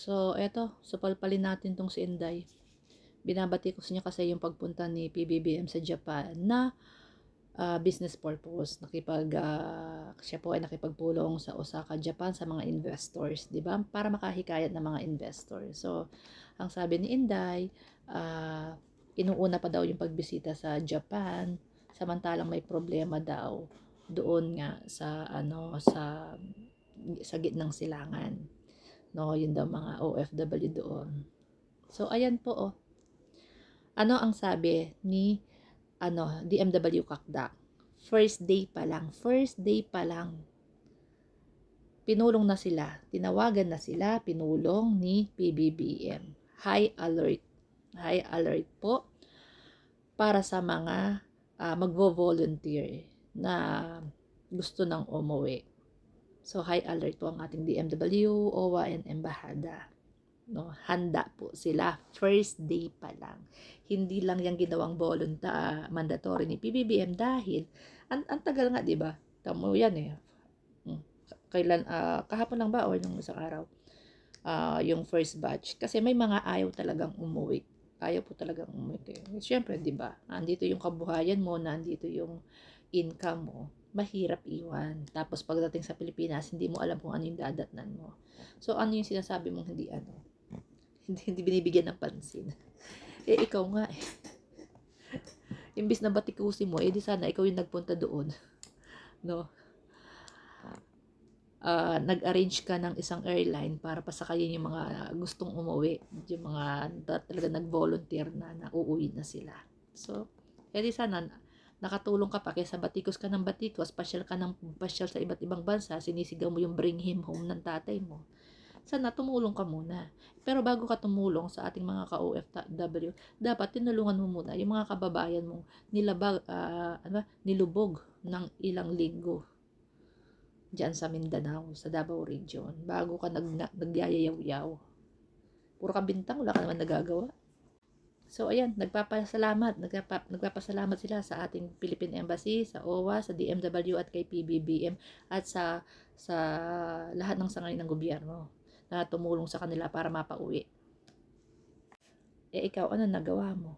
So, eto, supalpalin natin tong si Inday. Binabati ko niya kasi yung pagpunta ni PBBM sa Japan na business purpose. Siya po ay nakipagpulong sa Osaka, Japan sa mga investors, di ba? Para makahikayat ng mga investors. So, ang sabi ni Inday, inuuna pa daw yung pagbisita sa Japan, samantalang may problema daw doon nga sa gitnang silangan. No, yun daw mga OFW doon. So, ayan po, oh. Ano ang sabi ni DMW Kakdak? First day pa lang, pinulong na sila, tinawagan na sila, pinulong ni PBBM. High alert po para sa mga magvo-volunteer na gusto nang umuwi. So, high alert po ang ating DMW, OWA, and Embahada. No, handa po sila first day pa lang. Hindi lang yung ginawang mandatory ni PBBM dahil ang tagal nga, 'di ba? Tamo yan eh. Kailan kahapon lang ba or nung isang araw? Yung first batch kasi may mga ayaw talagang umuwi. Ayaw po talagang umuwi. Siyempre, 'di ba? Andito yung kabuhayan mo, nandito yung income mo. Mahirap iwan. Tapos pagdating sa Pilipinas, hindi mo alam kung ano yung dadatnan mo. So, ano yung sinasabi mong hindi binibigyan ng pansin. Ikaw nga eh. Imbis na batikusin mo, di sana ikaw yung nagpunta doon. No? Nag-arrange ka ng isang airline para pasakayin yung mga gustong umuwi. Yung mga talaga nag-volunteer na uuwi na sila. So, di sana nakatulong ka pa kaysa batikos ka ng batikos, pasyal ka ng pasyal sa iba't ibang bansa, sinisigaw mo yung bring him home ng tatay mo. Sana tumulong ka muna. Pero bago ka tumulong sa ating mga ka-OFW, dapat tinulungan mo muna yung mga kababayan mong nilubog ng ilang linggo diyan sa Mindanao, sa Davao Region, bago ka nagyayayaw-yaw. Puro ka bintang, wala ka naman nagagawa. So, ayan, nagpapasalamat sila sa ating Philippine Embassy, sa OWA, sa DMW at kay PBBM at sa lahat ng sangay ng gobyerno na tumulong sa kanila para mapauwi. Ikaw, ano nagawa mo?